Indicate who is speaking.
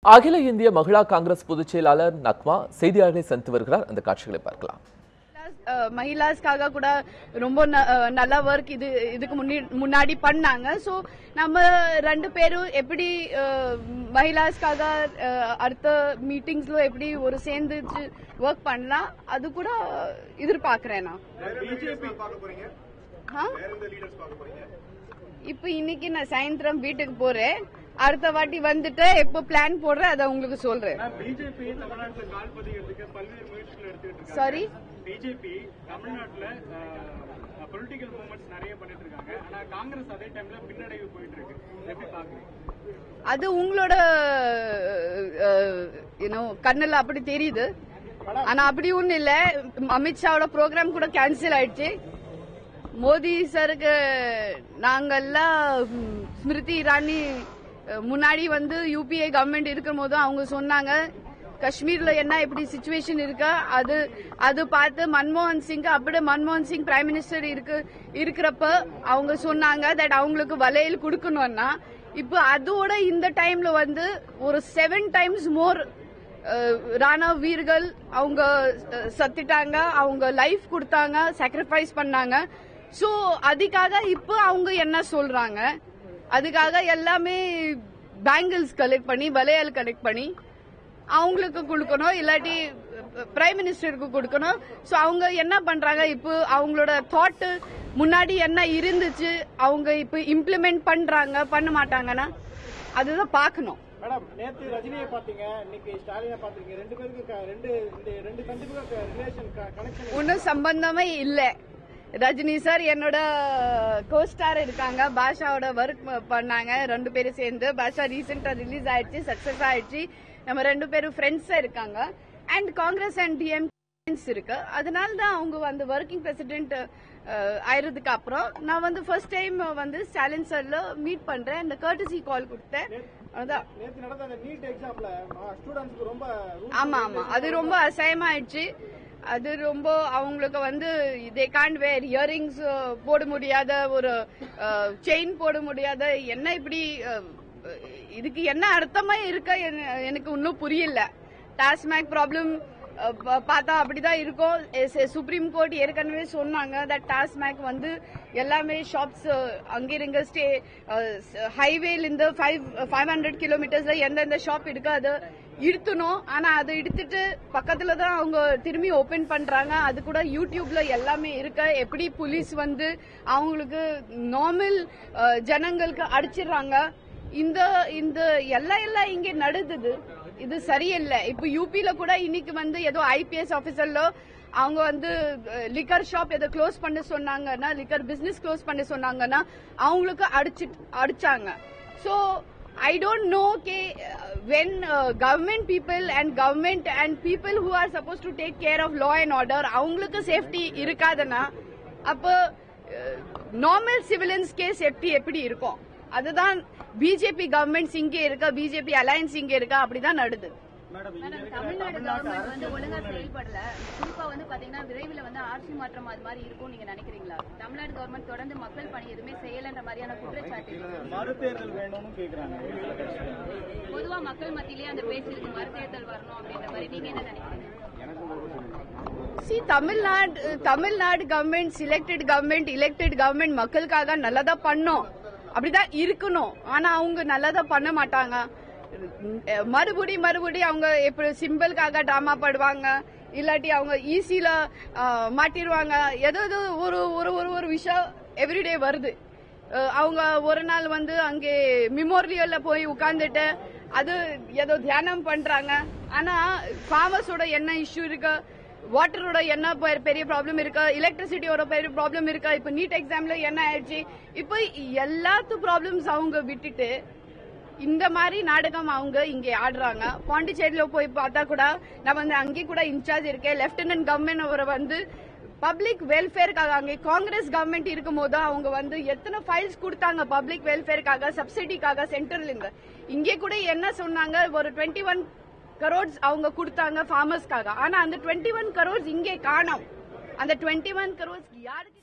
Speaker 1: அகில இந்திய மகிழா காங்கிரஸ் பொதுச் செயலாளர் நக்மா செய்தியாளர்களை சந்தித்து வருகிறார். அந்த காட்சிகளை பார்க்கலாம்.
Speaker 2: மகிளாஸ்க்காக கூட ரொம்ப நல்ல ஒர்க் இதுக்கு முன்னாடி பண்ணாங்க. ஸோ நம்ம ரெண்டு பேரும் எப்படி மகிளாஸ்க்காக அடுத்த மீட்டிங்ஸ்ல எப்படி ஒரு சேர்ந்து ஒர்க் பண்ணலாம் அது கூட எதிர்பார்க்கிறேன் நான். இப்போ இன்னைக்கு நான் சாயந்தரம் வீட்டுக்கு போறேன். அடுத்த வாட்டி வந்துட்டு எப்போ பிளான் போடுறேன் அதை உங்களுக்கு சொல்றேன். சாரி,
Speaker 3: பிஜேபி தமிழ்நாட்டுல பொலிட்டிக்கல் மூவ்மெண்ட்ஸ் நிறைய பண்ணிட்டு இருக்காங்க. ஆனா காங்கிரஸ் அதே டைம்ல பின்னடைவு போயிட்டு இருக்கு. எப்படி பாக்குறீங்க?
Speaker 2: அது உங்களோட கண்ணுல அப்படி தெரியுது. ஆனா அப்படி ஒண்ணு இல்ல. அமித்ஷாவோட ப்ரோக்ராம் கூட கேன்சல் ஆயிடுச்சு. மோடி சருக்கு நாங்கெல்லாம் ஸ்மிருதி இரானி முன்னாடி வந்து யூபிஏ கவர்மெண்ட் இருக்கும் போது அவங்க சொன்னாங்க காஷ்மீர்ல என்ன எப்படி சிச்சுவேஷன் இருக்கா அது பார்த்து மன்மோகன் சிங் அப்படியே மன்மோகன் சிங் பிரைம் மினிஸ்டர் இருக்கிறப்ப அவங்க சொன்னாங்க தட் அவங்களுக்கு வலையில் கொடுக்கணும்னா இப்போ அதோட இந்த டைம்ல வந்து ஒரு 7 times மோர் ராணுவ வீரர்கள் அவங்க சத்திட்டாங்க, அவங்க லைஃப் கொடுத்தாங்க, சாக்ரிஃபைஸ் பண்ணாங்க. சோ அதுக்காக இப்போ அவங்க என்ன சொல்றாங்க, அதுக்காக எல்லாமே பேங்கிள்ஸ் கலெக்ட் பண்ணி வளையல் கலெக்ட் பண்ணி அவங்களுக்கு கொடுக்கணும், இல்லாட்டி பிரைம் மினிஸ்டருக்கு கொடுக்கணும். சோ அவங்க என்ன பண்றாங்க, இப்போ அவங்களோட தாட் முன்னாடி என்ன இருந்துச்சு அவங்க இப்போ இம்ப்ளிமெண்ட் பண்றாங்க பண்ண மாட்டாங்கன்னா அதுதான் பார்க்கணும்.
Speaker 3: மேடம், நேத்து ரஜினியை பாத்தீங்க, இன்னைக்கு ஸ்டாலினை பாத்தீங்க. ரெண்டு கண்டிப்பா ரிலேஷன் கனெக்ஷன்
Speaker 2: ஒன்னும் சம்பந்தமே இல்ல. ரஜினி சார் என்னோட கோஸ்டார் இருக்காங்க, பாஷாவோட ஒர்க் பண்ணாங்க ரெண்டு பேரும் சேர்ந்து. பாஷா ரீசெண்டா ரிலீஸ் ஆயிடுச்சு, சக்சஸ் ஆயிடுச்சு. நம்ம ரெண்டு பேரும் ஃப்ரெண்ட்ஸா இருக்காங்க. அண்ட் காங்கிரஸ் அண்ட் டிஎம் இருக்கு. அதனால தான் அவங்க வந்து ஒர்க்கிங் பிரசிடென்ட் ஆயிரதுக்கு அப்புறம் நான் வந்து ஃபர்ஸ்ட் டைம் வந்து ஸ்டாலின் சார்ல மீட் பண்றேன். இந்த கர்டசி கால் கொடுத்தேன். ஆமா ஆமா, அது ரொம்ப அசயமாயிடுச்சு. அது ரொம்ப அவங்களுக்கு வந்து தே காண்ட் வேர் இயரிங்ஸ் போட முடியாத, ஒரு செயின் போட முடியாத, என்ன இப்படி இதுக்கு என்ன அர்த்தமா இருக்க எனக்கு இன்னும் புரியல. டாஸ்மாக் ப்ராப்ளம் பார்த்தா அப்படிதான் இருக்கும். சுப்ரீம் கோர்ட் ஏற்கனவே சொன்னாங்க தட் டாஸ்மாக் வந்து எல்லாமே ஷாப்ஸ் அங்கிருங்க ஸ்டே ஹைவேல இருந்து 500 கிலோமீட்டர்ஸ்ல எந்தெந்த ஷாப் இருக்கு அது இழுத்தணும். ஆனா அதை இழுத்துட்டு பக்கத்துல தான் அவங்க திரும்பி ஓபன் பண்றாங்க. அது கூட யூடியூப்ல எல்லாமே இருக்க. எப்படி போலீஸ் வந்து அவங்களுக்கு நார்மல் ஜனங்களுக்கு அடிச்சிடுறாங்க. இந்த எல்லாம் இங்க நடந்தது. இது சரியில்லை. இப்ப யூபில கூட இன்னைக்கு வந்து ஏதோ ஐபிஎஸ் ஆபீசர்ல அவங்க வந்து லிக்கர் ஷாப் ஏதோ க்ளோஸ் பண்ண சொன்னாங்கன்னா, லிக்கர் பிசினஸ் க்ளோஸ் பண்ண சொன்னாங்கன்னா அவங்களுக்கு அடிச்சாங்க. So I don't know when government people and people who are supposed to take care of law and order அவங்களுக்கு சேஃப்டி இருக்காதுன்னா அப்ப நார்மல் சிவிலியன்ஸ்க்கே சேஃப்டி எப்படி இருக்கும்? அதுதான் பிஜேபி கவர்மெண்ட் இங்கே இருக்கா, பிஜேபி அலையன்ஸ் இங்கே இருக்கா, அப்படிதான் நடக்குது.
Speaker 4: தமிழ்நாடு கவர்மெண்ட் வந்து ஒழுங்கா செயல்படல. குறிப்பா வந்து பாத்தீங்கன்னா விரைவில் வந்து ஆட்சி மாற்றம் அது மாதிரி இருக்கும் நீங்க நினைக்கிறீங்களா? தமிழ்நாடு கவர்மெண்ட் தொடர்ந்து மக்கள் பணி எதுவுமே செய்யலன்ற மாதிரியான குற்றச்சாட்டு
Speaker 3: மறுதேர்தல் வேணும்னு கேக்குறாங்க.
Speaker 4: பொதுவா மக்கள் மத்தியிலேயே அந்த பேச்சு இருக்கு, மறுதேர்தல் வரணும் அப்படின்ற மாதிரி. நீங்க என்ன நினைக்கிறீங்க?
Speaker 2: தமிழ்நாடு கவர்மெண்ட் எலெக்டட் கவர்மெண்ட் மக்களுக்காக நல்லதா பண்ணோம், அப்படிதான் இருக்கணும். ஆனா அவங்க நல்லதா பண்ண மாட்டாங்க. மறுபடி அவங்க எப்படி சிம்பிளுக்காக டிராமா பாடுவாங்க, இல்லாட்டி அவங்க ஈஸியில மாட்டிடுவாங்க. ஏதோ ஒரு விஷயம் எவ்ரிடே வருது. அவங்க ஒரு நாள் வந்து அங்கே மெமோரியல்ல போய் உட்கார்ந்துட்டு அது ஏதோ தியானம் பண்றாங்க. ஆனா ஃபார்மர்ஸோட என்ன இஷ்யூ இருக்கு, வாட்டரோட என்ன பெரிய ப்ராப்ளம் இருக்கு, எலக்ட்ரிசிட்டியோட பெரிய ப்ராப்ளம் இருக்கு. இப்ப நீட் எக்ஸாம்ல என்ன ஆயிடுச்சு, இப்ப எல்லாத்து ப்ராப்ளம்ஸ் அவங்க விட்டுட்டு இந்த மாதிரி நாடகம் அவங்க இங்கே ஆடுறாங்க. பாண்டிச்சேரியில போய் பார்த்தா கூட நான் வந்து அங்கே கூட இன்சார்ஜ் இருக்கேன். லெப்டினன்ட் கவர்மெண்ட் அவரை வந்து பப்ளிக் வெல்ஃபேருக்காக, அங்கே காங்கிரஸ் கவர்மெண்ட் இருக்கும் போது அவங்க வந்து எத்தனை ஃபைல்ஸ் கொடுத்தாங்க பப்ளிக் வெல்ஃபேருக்காக, சப்சிடிக்காக சென்ட்ரல் இருந்து. இங்கே கூட என்ன சொன்னாங்க, ஒரு 21 crores அவங்க கொடுத்தாங்க ஃபார்மர்ஸ்க்காக. ஆனா அந்த 21 crores இங்கே காணோம். அந்த 21 crores யாருக்கு